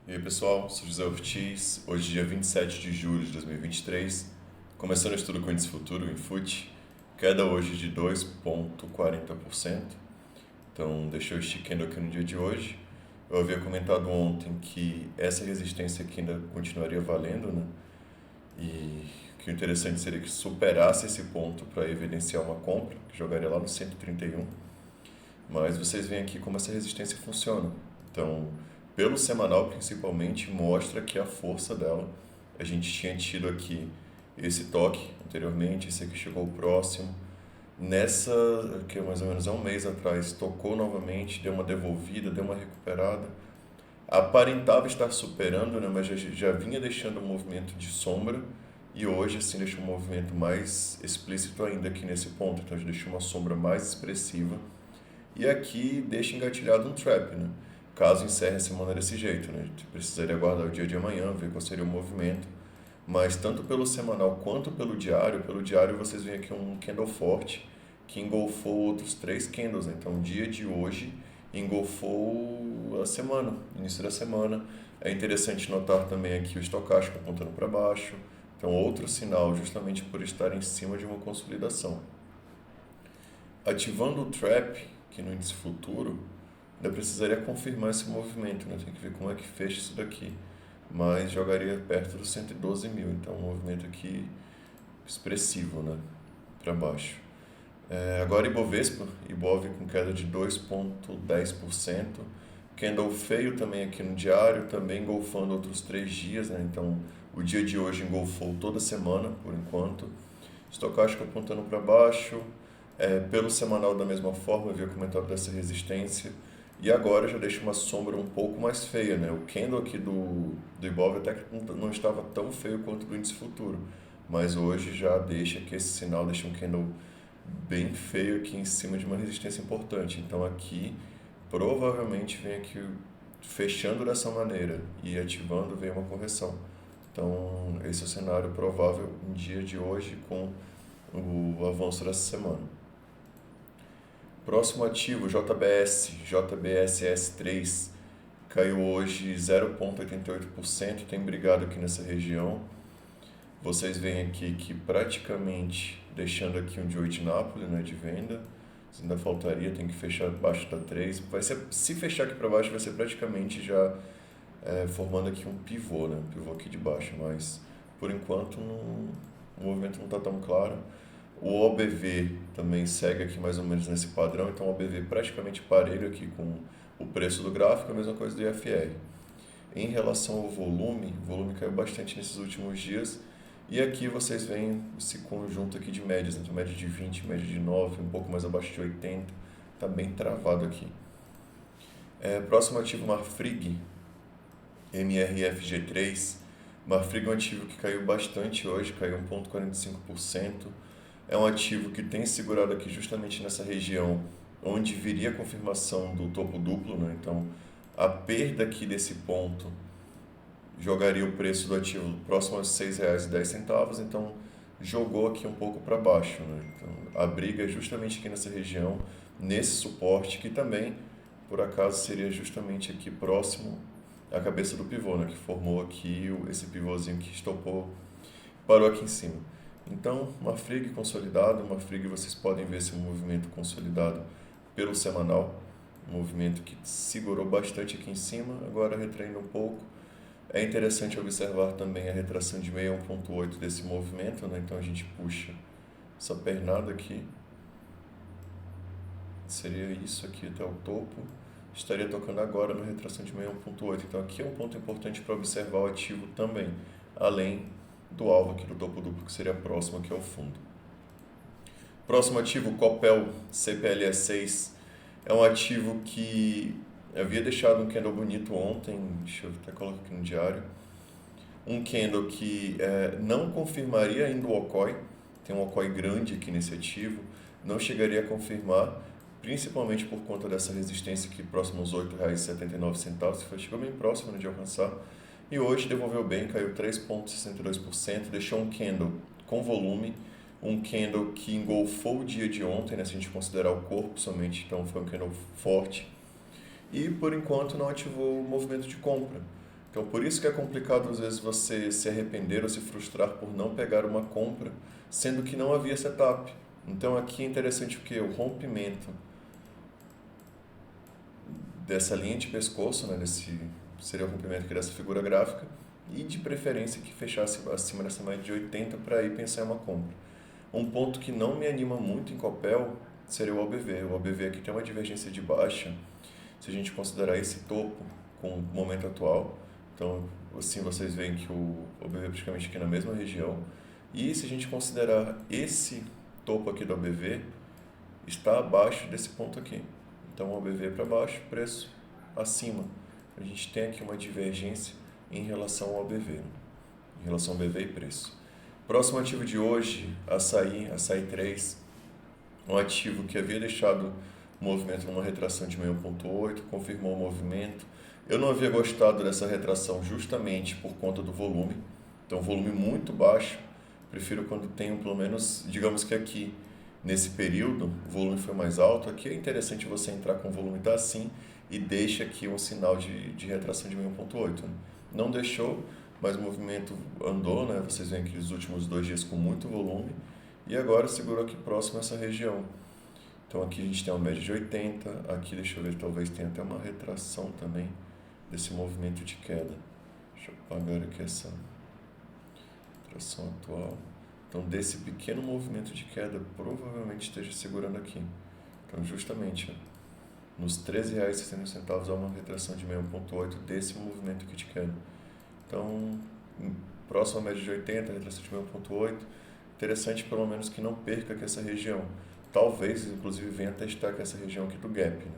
E aí pessoal, sou José Ortiz, hoje dia 27 de julho de 2023, começando o estudo com índice futuro em FUT, queda hoje de 2,40%, então deixou esticando aqui no dia de hoje. Eu havia comentado ontem que essa resistência aqui ainda continuaria valendo, né? E que o interessante seria que superasse esse ponto para evidenciar uma compra, que jogaria lá no 131. Mas vocês veem aqui como essa resistência funciona. Então, pelo semanal principalmente, mostra que a força dela, a gente tinha tido aqui esse toque anteriormente, esse aqui chegou próximo. Nessa, que é mais ou menos há um mês atrás, tocou novamente, deu uma devolvida, deu uma recuperada. Aparentava estar superando, né, mas já vinha deixando um movimento de sombra e hoje assim deixou um movimento mais explícito ainda aqui nesse ponto. Então, a gente deixou uma sombra mais expressiva. E aqui deixa engatilhado um trap, né? Caso encerre a semana desse jeito, né? A gente precisaria aguardar o dia de amanhã, ver qual seria o movimento. Mas tanto pelo semanal quanto pelo diário vocês veem aqui um candle forte que engolfou outros três candles, né? Então o dia de hoje engolfou a semana, início da semana. É interessante notar também aqui o estocástico apontando para baixo. Então outro sinal justamente por estar em cima de uma consolidação. Ativando o trap, que no índice futuro, ainda precisaria confirmar esse movimento, né? Tem que ver como é que fecha isso daqui. Mas jogaria perto dos 112 mil, então um movimento aqui expressivo, né? Para baixo. Agora Ibov com queda de 2,10%. Candle feio também aqui no diário, também engolfando outros 3 dias, né? Então o dia de hoje engolfou toda semana, por enquanto. Estocástico apontando para baixo. Pelo semanal da mesma forma, eu havia comentado dessa resistência. E agora já deixa uma sombra um pouco mais feia, né? O candle aqui do Ibov até que não estava tão feio quanto do índice futuro. Mas hoje já deixa que esse sinal deixa um candle bem feio aqui em cima de uma resistência importante. Então aqui provavelmente vem aqui fechando dessa maneira e ativando vem uma correção. Então esse é o cenário provável no dia de hoje com o avanço dessa semana. Próximo ativo, JBSS3, caiu hoje 0,88%, tem brigado aqui nessa região. Vocês veem aqui que praticamente, deixando aqui um de 8 Nápoles, né, de venda, ainda faltaria, tem que fechar abaixo da 3. Se fechar aqui para baixo, vai ser praticamente já formando aqui um pivô, né, um pivô aqui de baixo, mas por enquanto o movimento não está tão claro. O OBV também segue aqui mais ou menos nesse padrão, então o OBV praticamente parelho aqui com o preço do gráfico, a mesma coisa do IFR. Em relação ao volume, o volume caiu bastante nesses últimos dias, e aqui vocês veem esse conjunto aqui de médias, entre média de 20, média de 9, um pouco mais abaixo de 80, está bem travado aqui. Próximo ativo, Marfrig, MRFG3. Marfrig é um ativo que caiu bastante hoje, caiu 1,45%. É um ativo que tem segurado aqui justamente nessa região onde viria a confirmação do topo duplo, né? Então, a perda aqui desse ponto jogaria o preço do ativo próximo aos R$ 6,10, então jogou aqui um pouco para baixo, né? Então, a briga é justamente aqui nessa região, nesse suporte, que também, por acaso, seria justamente aqui próximo à cabeça do pivô, né? Que formou aqui esse pivôzinho que estopou, parou aqui em cima. Então, Marfrig consolidado, Marfrig vocês podem ver esse movimento consolidado pelo semanal, um movimento que segurou bastante aqui em cima, agora retraindo um pouco. É interessante observar também a retração de 61,8 desse movimento, né? Então a gente puxa essa pernada aqui, seria isso aqui até o topo, estaria tocando agora na retração de 61,8. Então aqui é um ponto importante para observar o ativo também, além do alvo aqui do topo duplo, que seria próximo aqui ao fundo. Próximo ativo, Copel CPLE6, é um ativo que havia deixado um candle bonito ontem, deixa eu até colocar aqui no diário, um candle que não confirmaria ainda o OCOI, tem um OCOI grande aqui nesse ativo, não chegaria a confirmar, principalmente por conta dessa resistência aqui próximo aos R$ 8,79, que chegou bem próximo de alcançar. E hoje devolveu bem, caiu 3,62%, deixou um candle com volume, um candle que engolfou o dia de ontem, né, se a gente considerar o corpo somente, então foi um candle forte. E por enquanto não ativou o movimento de compra. Então, por isso que é complicado às vezes você se arrepender ou se frustrar por não pegar uma compra, sendo que não havia setup. Então, aqui é interessante o que? O rompimento dessa linha de pescoço, né, seria o rompimento aqui dessa figura gráfica, e de preferência que fechasse acima dessa média de 80 para ir pensar em uma compra. Um ponto que não me anima muito em Copel seria o OBV. O OBV aqui tem uma divergência de baixa, se a gente considerar esse topo com o momento atual. Então, assim, vocês veem que o OBV é praticamente aqui na mesma região. E se a gente considerar esse topo aqui do OBV, está abaixo desse ponto aqui. Então, o OBV para baixo, preço acima. A gente tem aqui uma divergência em relação ao OBV, né? Em relação ao OBV e preço. Próximo ativo de hoje, Açaí 3, um ativo que havia deixado o movimento numa retração de meio 1,8, confirmou o movimento. Eu não havia gostado dessa retração justamente por conta do volume, então volume muito baixo, prefiro quando tenho pelo menos, digamos que aqui, nesse período, o volume foi mais alto. Aqui é interessante você entrar com o volume tá assim e deixa aqui um sinal de retração de meio 1,8. Né? Não deixou, mas o movimento andou, né? Vocês veem aqui os últimos 2 dias com muito volume e agora segurou aqui próximo a essa região. Então aqui a gente tem uma média de 80, aqui deixa eu ver, talvez tenha até uma retração também desse movimento de queda. Deixa eu apagar aqui essa retração atual. Então desse pequeno movimento de queda provavelmente esteja segurando aqui. Então justamente nos R$13,60 há uma retração de meio 1,8 desse movimento aqui de queda. Então, próximo à média de 80, retração de meio 1,8. Interessante pelo menos que não perca aqui essa região. Talvez, inclusive, venha testar aqui essa região aqui do gap. Né?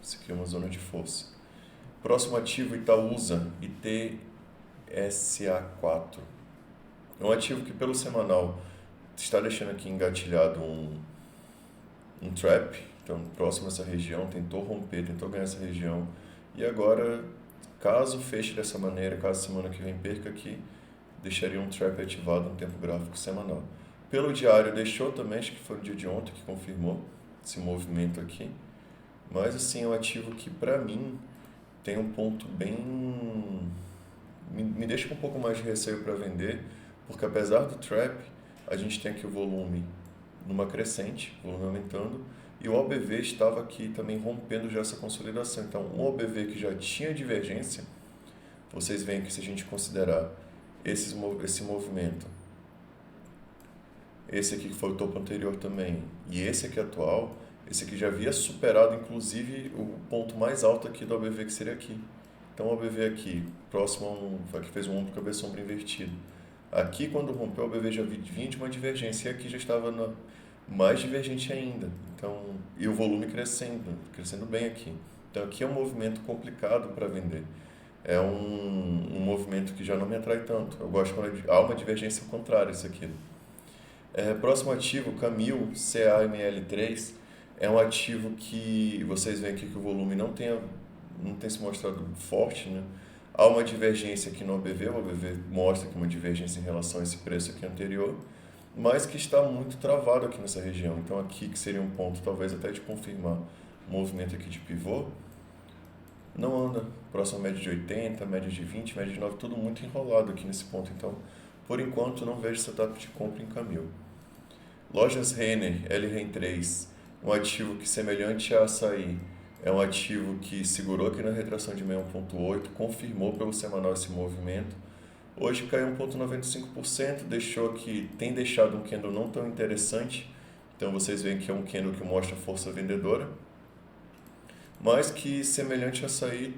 Isso aqui é uma zona de força. Próximo ativo, Itaúsa, ITSA4. É um ativo que pelo semanal está deixando aqui engatilhado um trap. Então, próximo a essa região, tentou romper, tentou ganhar essa região. E agora, caso feche dessa maneira, caso semana que vem perca aqui, deixaria um trap ativado no tempo gráfico semanal. Pelo diário deixou também, acho que foi no dia de ontem que confirmou esse movimento aqui. Mas assim, é um ativo que para mim tem um ponto bem... Me deixa com um pouco mais de receio para vender, porque apesar do trap, a gente tem aqui o volume numa crescente, o volume aumentando, e o OBV estava aqui também rompendo já essa consolidação. Então, um OBV que já tinha divergência, vocês veem que se a gente considerar esse movimento, esse aqui que foi o topo anterior também, e esse aqui atual, esse aqui já havia superado inclusive o ponto mais alto aqui do OBV, que seria aqui. Então o OBV aqui, próximo aqui fez um ombro cabeça sombra invertido. Aqui quando rompeu o OBV já vinha de uma divergência, e aqui já estava mais divergente ainda. Então, e o volume crescendo bem aqui. Então aqui é um movimento complicado para vender. É um movimento que já não me atrai tanto. Eu gosto quando há uma divergência contrária isso aqui. Próximo ativo, Camil CAML3, é um ativo que vocês veem aqui que o volume não tem se mostrado forte, né? Há uma divergência aqui no OBV, o OBV mostra que uma divergência em relação a esse preço aqui anterior, mas que está muito travado aqui nessa região. Então aqui que seria um ponto talvez até de confirmar o movimento aqui de pivô, não anda. Próxima média de 80, média de 20, média de 9, tudo muito enrolado aqui nesse ponto. Então, por enquanto, não vejo setup de compra em Camil. Lojas Renner, LREN3, um ativo que, semelhante a Açaí, é um ativo que segurou aqui na retração de meio 1,8, confirmou pelo semanal esse movimento. Hoje caiu 1,95%, tem deixado um candle não tão interessante. Então, vocês veem que é um candle que mostra força vendedora, mas que, semelhante a Açaí,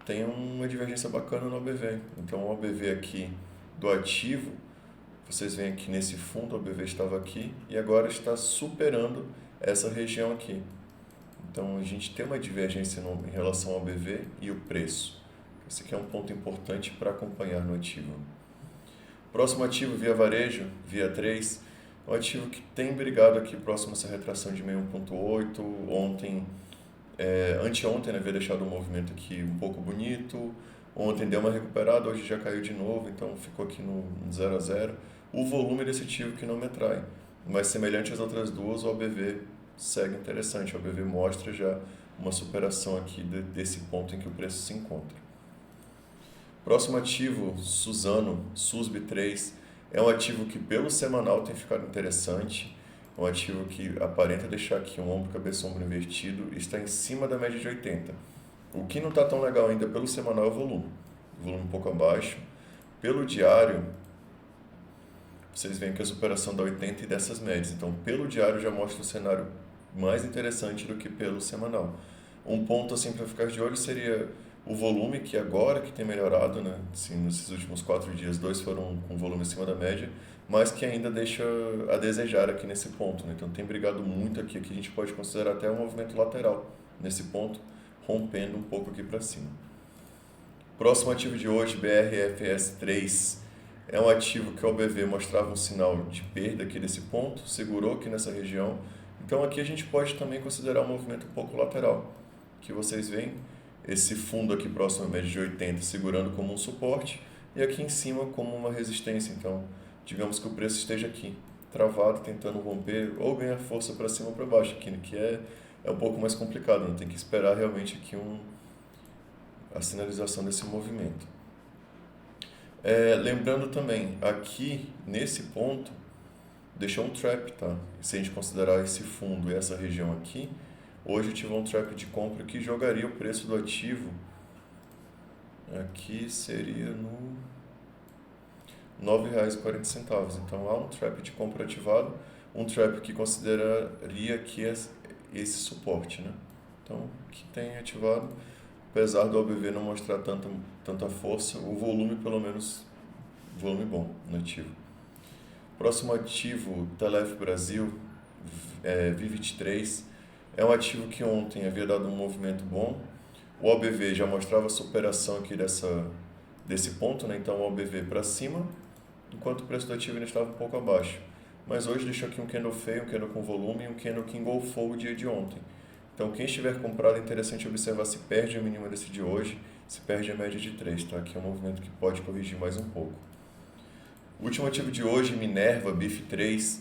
tem uma divergência bacana no OBV. Então, o OBV aqui do ativo, vocês veem aqui nesse fundo, o OBV estava aqui e agora está superando essa região aqui. Então, a gente tem uma divergência em relação ao OBV e o preço. Esse aqui é um ponto importante para acompanhar no ativo. Próximo ativo, Via Varejo, Via 3, um ativo que tem brigado aqui próximo a essa retração de meio 1,8. Anteontem, havia deixado um movimento aqui um pouco bonito. Ontem deu uma recuperada, hoje já caiu de novo, então ficou aqui no 0 a 0. O volume desse ativo que não me atrai, mas semelhante às outras duas, o OBV segue interessante. O OBV mostra já uma superação aqui desse ponto em que o preço se encontra. Próximo ativo, Suzano, SUSB3, é um ativo que pelo semanal tem ficado interessante, é um ativo que aparenta deixar aqui um ombro, cabeça, ombro invertido e está em cima da média de 80. O que não está tão legal ainda pelo semanal é o volume um pouco abaixo. Pelo diário, vocês veem que a superação da 80 e dessas médias, então pelo diário já mostra um cenário mais interessante do que pelo semanal. Um ponto assim para ficar de olho seria o volume, que agora que tem melhorado, né? Assim, nesses últimos 4 dias, 2 foram com volume acima da média, mas que ainda deixa a desejar aqui nesse ponto, né? Então tem brigado muito aqui, que a gente pode considerar até um movimento lateral nesse ponto, rompendo um pouco aqui para cima. Próximo ativo de hoje, BRFS3, é um ativo que o OBV mostrava um sinal de perda aqui desse ponto, segurou aqui nessa região. Então aqui a gente pode também considerar um movimento um pouco lateral, que vocês veem esse fundo aqui próximo à média de 80 segurando como um suporte e aqui em cima como uma resistência. Então, digamos que o preço esteja aqui, travado, tentando romper ou ganhar força para cima ou para baixo, aqui, que é um pouco mais complicado, né? Tem que esperar realmente aqui a sinalização desse movimento. Lembrando também, aqui nesse ponto, deixou um trap, tá? Se a gente considerar esse fundo e essa região aqui, hoje ativou um trap de compra que jogaria o preço do ativo, aqui seria no R$ 9,40. Então há um trap de compra ativado, um trap que consideraria aqui esse suporte, né? Então, que tem ativado, apesar do OBV não mostrar tanta força, o volume pelo menos, volume bom no ativo. Próximo ativo, Telef Brasil, V23, é um ativo que ontem havia dado um movimento bom, o OBV já mostrava a superação aqui desse ponto, né? Então o OBV para cima, enquanto o preço do ativo ainda estava um pouco abaixo. Mas hoje deixou aqui um candle feio, um candle com volume e um candle que engolfou o dia de ontem. Então quem estiver comprado é interessante observar se perde a mínima desse de hoje, se perde a média de 3, tá? Aqui é um movimento que pode corrigir mais um pouco. O último ativo de hoje, Minerva, BIF3,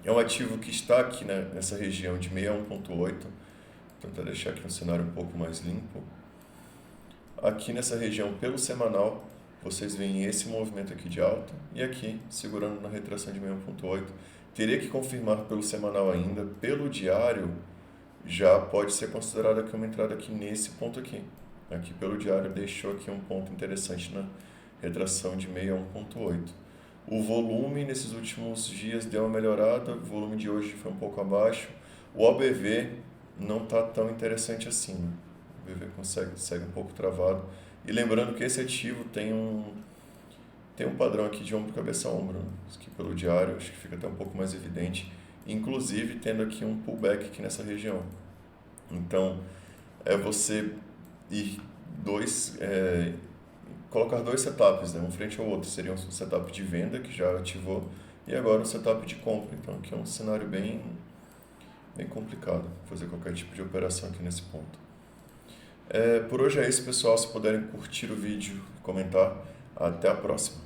é um ativo que está aqui, né, nessa região de 61,8. Vou tentar deixar aqui um cenário um pouco mais limpo. Aqui nessa região, pelo semanal, vocês veem esse movimento aqui de alta e aqui segurando na retração de 61,8. Teria que confirmar pelo semanal ainda, pelo diário já pode ser considerado aqui uma entrada aqui nesse ponto aqui. Aqui pelo diário deixou aqui um ponto interessante na retração de 61,8. O volume nesses últimos dias deu uma melhorada, o volume de hoje foi um pouco abaixo. O OBV não está tão interessante assim, né? O OBV segue um pouco travado. E lembrando que esse ativo tem um padrão aqui de ombro, cabeça, ombro, né? Aqui pelo diário, acho que fica até um pouco mais evidente. Inclusive tendo aqui um pullback aqui nessa região. Então, você ir colocar dois setups, né, um frente ao outro. Seria um setup de venda, que já ativou, e agora um setup de compra. Então, aqui é um cenário bem complicado fazer qualquer tipo de operação aqui nesse ponto. Por hoje é isso, pessoal. Se puderem curtir o vídeo e comentar, até a próxima.